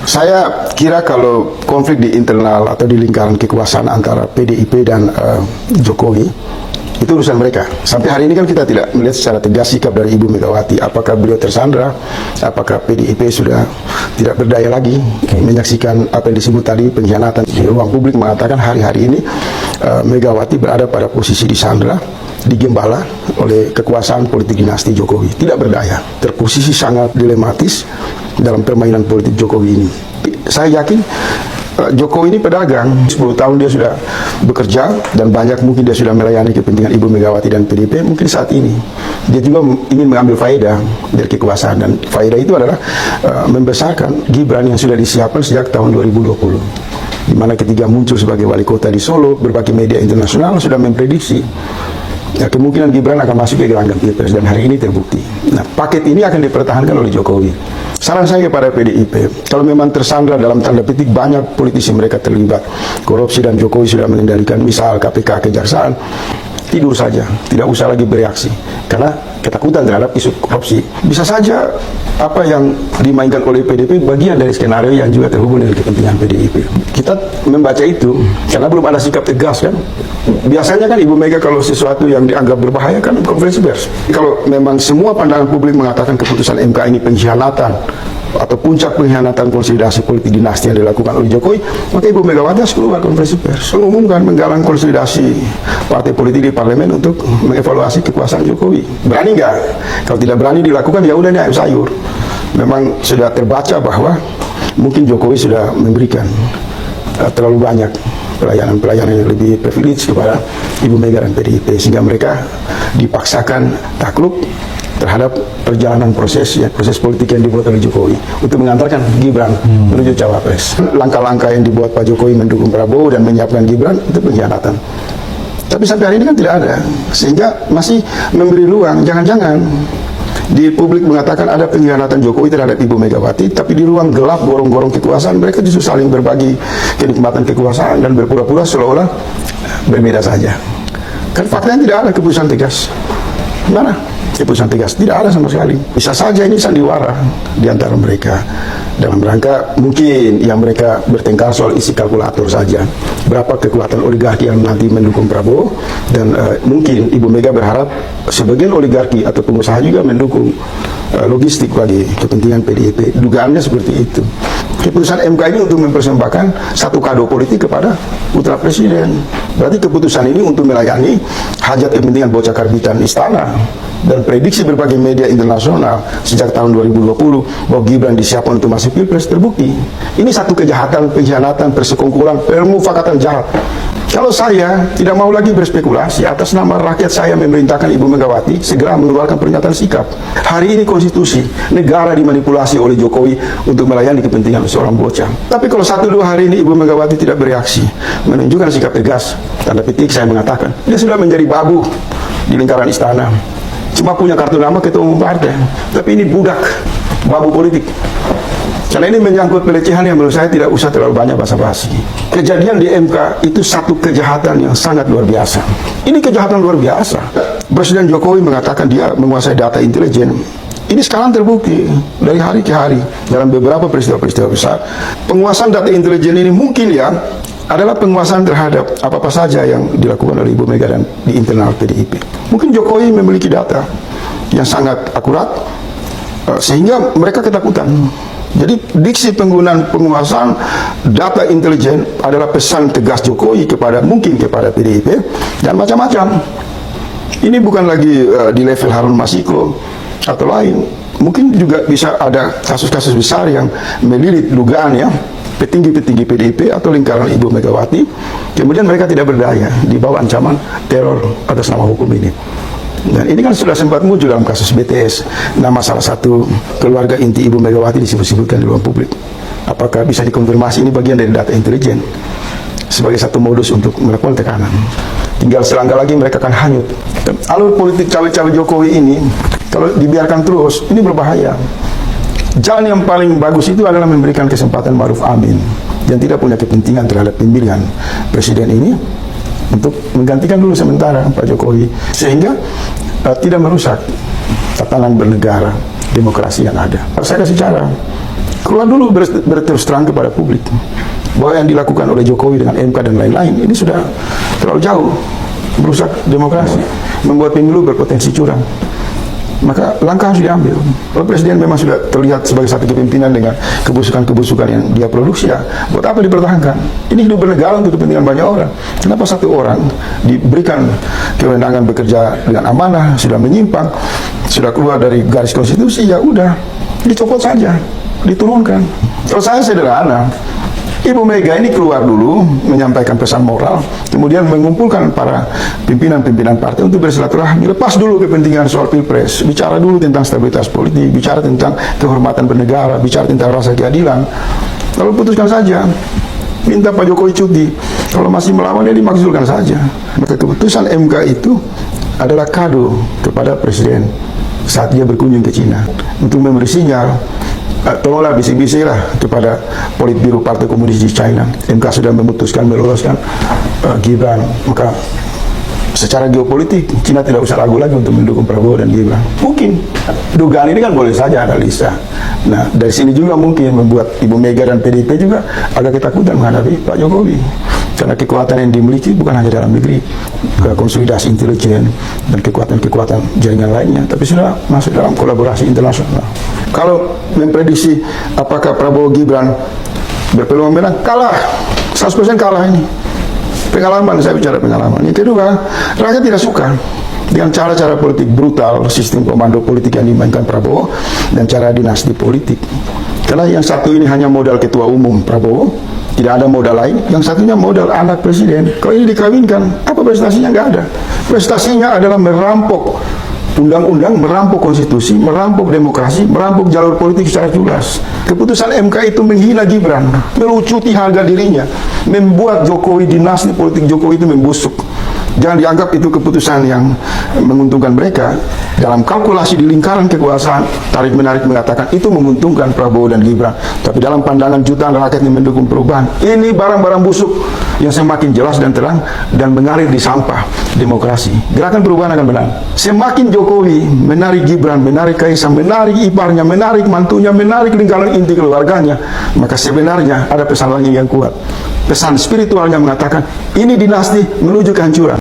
Saya kira kalau konflik di internal atau di lingkaran kekuasaan antara PDIP dan Jokowi, itu urusan mereka. Sampai hari ini kan kita tidak melihat secara tegas sikap dari Ibu Megawati. Apakah beliau tersandra? Apakah PDIP sudah tidak berdaya lagi menyaksikan apa yang disebut tadi pengkhianatan? Di ruang publik mengatakan hari-hari ini Megawati berada pada posisi disandra, digembala oleh kekuasaan politik dinasti Jokowi. Tidak berdaya, terposisi sangat dilematis dalam permainan politik Jokowi ini. Saya yakin Jokowi ini pedagang, 10 tahun dia sudah bekerja dan banyak mungkin dia sudah melayani kepentingan Ibu Megawati dan PDIP. Mungkin saat ini dia juga ingin mengambil faedah dari kekuasaan, dan faedah itu adalah membesarkan Gibran yang sudah disiapkan sejak tahun 2020, di mana ketika muncul sebagai wali kota di Solo, berbagai media internasional sudah memprediksi kemungkinan Gibran akan masuk ke gelanggang Pilpres, dan hari ini terbukti. Nah, paket ini akan dipertahankan oleh Jokowi. Saran saya kepada PDIP, kalau memang tersandra dalam tanda petik banyak politisi mereka terlibat korupsi dan Jokowi sudah mengendalikan misal KPK, kejaksaan, tidur saja, tidak usah lagi bereaksi karena ketakutan terhadap isu korupsi. Bisa saja apa yang dimainkan oleh PDIP bagian dari skenario yang juga terhubung dengan kepentingan PDIP. Kita membaca itu karena belum ada sikap tegas kan. Biasanya kan Ibu Mega kalau sesuatu yang dianggap berbahaya kan konferensi pers. Kalau memang semua pandangan publik mengatakan keputusan MK ini pengkhianatan atau puncak pengkhianatan konsolidasi politik dinasti yang dilakukan oleh Jokowi, maka Ibu Megawati harus keluar konferensi pers, mengumumkan menggalang konsolidasi partai politik di parlemen untuk mengevaluasi kekuasaan Jokowi. Berani nggak? Kalau tidak berani dilakukan, ya udah nih ayam sayur. Memang sudah terbaca bahwa mungkin Jokowi sudah memberikan terlalu banyak pelayanan yang lebih privilege kepada Ibu Mega dan PDIP, sehingga mereka dipaksakan takluk terhadap perjalanan proses politik yang dibuat oleh Jokowi untuk mengantarkan Gibran menuju cawapres. Langkah-langkah yang dibuat Pak Jokowi mendukung Prabowo dan menyiapkan Gibran itu pengkhianatan. Tapi sampai hari ini kan tidak ada, sehingga masih memberi ruang. Jangan-jangan di publik mengatakan ada pengkhianatan Jokowi terhadap Ibu Megawati, tapi di ruang gelap gorong-gorong kekuasaan mereka justru saling berbagi kenikmatan kekuasaan dan berpura-pura seolah-olah berbeda saja. Kan faktanya tidak ada keputusan tegas. Mana keputusan tegas? Tidak ada sama sekali. Bisa saja ini sandiwara di antara mereka dalam rangka mungkin yang mereka bertengkar soal isi kalkulator saja. Berapa kekuatan oligarki yang nanti mendukung Prabowo, dan mungkin Ibu Mega berharap sebagian oligarki atau pengusaha juga mendukung logistik bagi kepentingan PDIP. Dugaannya seperti itu. Keputusan MK ini untuk mempersembahkan satu kado politik kepada putra presiden. Berarti keputusan ini untuk melayani hajat kepentingan bocah karbitan istana. Dan prediksi berbagai media internasional sejak tahun 2020 bahwa Gibran disiapkan untuk masuk Pilpres terbukti. Ini satu kejahatan, pengkhianatan, persekongkolan, permufakatan jahat. Kalau saya tidak mau lagi berspekulasi, atas nama rakyat saya memerintahkan Ibu Megawati segera mengeluarkan pernyataan sikap. Hari ini konstitusi negara dimanipulasi oleh Jokowi untuk melayani kepentingan seorang bocah. Tapi kalau 1-2 hari ini Ibu Megawati tidak bereaksi, menunjukkan sikap tegas, tanda petik saya mengatakan, dia sudah menjadi babu di lingkaran istana. Cuma punya kartu nama ketua umum partai, tapi ini budak, babu politik. Karena ini menyangkut pelecehan yang menurut saya tidak usah terlalu banyak basa-basi. Kejadian di MK itu satu kejahatan yang sangat luar biasa. Ini kejahatan luar biasa. Presiden Jokowi mengatakan dia menguasai data intelijen. Ini sekarang terbukti dari hari ke hari dalam beberapa peristiwa-peristiwa besar. Penguasaan data intelijen ini mungkin ya adalah penguasaan terhadap apa-apa saja yang dilakukan oleh Ibu Mega dan di internal PDIP. Mungkin Jokowi memiliki data yang sangat akurat sehingga mereka ketakutan. Jadi diksi penggunaan penguasaan data intelijen adalah pesan tegas Jokowi mungkin kepada PDIP dan macam-macam. Ini bukan lagi di level Harun Masiku atau lain. Mungkin juga bisa ada kasus-kasus besar yang melilit dugaan ya petinggi-petinggi PDIP atau lingkaran Ibu Megawati, kemudian mereka tidak berdaya di bawah ancaman teror atas nama hukum ini. Dan ini kan sudah sempat muncul dalam kasus BTS, nama salah satu keluarga inti Ibu Megawati disebut-sebutkan di ruang publik. Apakah bisa dikonfirmasi ini bagian dari data intelijen sebagai satu modus untuk melakukan tekanan? Tinggal selangkah lagi mereka akan hanyut. Dan alur politik cawe-cawe Jokowi ini kalau dibiarkan terus, ini berbahaya. Jalan yang paling bagus itu adalah memberikan kesempatan Ma'ruf Amin yang tidak punya kepentingan terhadap pemilihan presiden ini untuk menggantikan dulu sementara Pak Jokowi, sehingga tidak merusak tatanan bernegara demokrasi yang ada. Saya kasih cara, Keluar dulu berterus terang kepada publik bahwa yang dilakukan oleh Jokowi dengan MK dan lain-lain ini sudah terlalu jauh, merusak demokrasi, membuat pemilu berpotensi curang. Maka langkah harus diambil. Kalau presiden memang sudah terlihat sebagai satu kepemimpinan dengan kebusukan-kebusukan yang dia produksi, ya buat apa dipertahankan? Ini hidup bernegara untuk kepentingan banyak orang. Kenapa satu orang diberikan kewenangan bekerja dengan amanah, sudah menyimpang, sudah keluar dari garis konstitusi, ya udah dicopot saja, diturunkan. Kalau saya sederhana, Ibu Mega ini keluar dulu menyampaikan pesan moral, kemudian mengumpulkan para pimpinan-pimpinan partai untuk bersilaturahmi, lepas dulu kepentingan soal pilpres, bicara dulu tentang stabilitas politik, bicara tentang kehormatan bernegara, bicara tentang rasa keadilan, lalu putuskan saja, minta Pak Jokowi cuti. Kalau masih melawan, ya dimakzulkan saja. Maka keputusan MK itu adalah kado kepada presiden saat dia berkunjung ke Cina untuk memberi sinyal, tolonglah bisik-bisik lah kepada Politbiro Partai Komunis di China. MK sudah memutuskan meloloskan Gibran. Maka secara geopolitik Cina tidak usah ragu lagi untuk mendukung Prabowo dan Gibran. Mungkin dugaan ini kan boleh saja analisa. Nah, dari sini juga mungkin membuat Ibu Mega dan PDIP juga agak ketakutan menghadapi Pak Jokowi. Karena kekuatan yang dimiliki bukan hanya dalam negeri, konsolidasi intelijen dan kekuatan-kekuatan jaringan lainnya, tapi sudah masuk dalam kolaborasi internasional. Kalau memprediksi apakah Prabowo Gibran berpeluang menang, kalah, 100% kalah ini. Pengalaman, saya bicara pengalaman. Yang kedua, rakyat tidak suka dengan cara-cara politik brutal, sistem komando politik yang dimainkan Prabowo, dan cara dinasti politik. Karena yang satu ini hanya modal ketua umum Prabowo, tidak ada modal lain. Yang satunya modal anak presiden. Kalau ini dikawinkan, apa prestasinya? Nggak ada. Prestasinya adalah merampok undang-undang, merampok konstitusi, merampok demokrasi, merampok jalur politik secara jelas. Keputusan MK itu menghina Gibran, melucuti harga dirinya, membuat Jokowi, dinasti politik Jokowi itu membusuk. Jangan dianggap itu keputusan yang menguntungkan mereka. Dalam kalkulasi di lingkaran kekuasaan, tarik-menarik mengatakan itu menguntungkan Prabowo dan Gibran. Tapi dalam pandangan jutaan rakyat yang mendukung perubahan, ini barang-barang busuk yang semakin jelas dan terang dan mengalir di sampah demokrasi. Gerakan perubahan akan menang. Semakin Jokowi menarik Gibran, menarik Kaisang, menarik iparnya, menarik mantunya, menarik lingkaran inti keluarganya, maka sebenarnya ada pesan lagi yang kuat. Pesan spiritualnya mengatakan ini dinasti menuju kehancuran.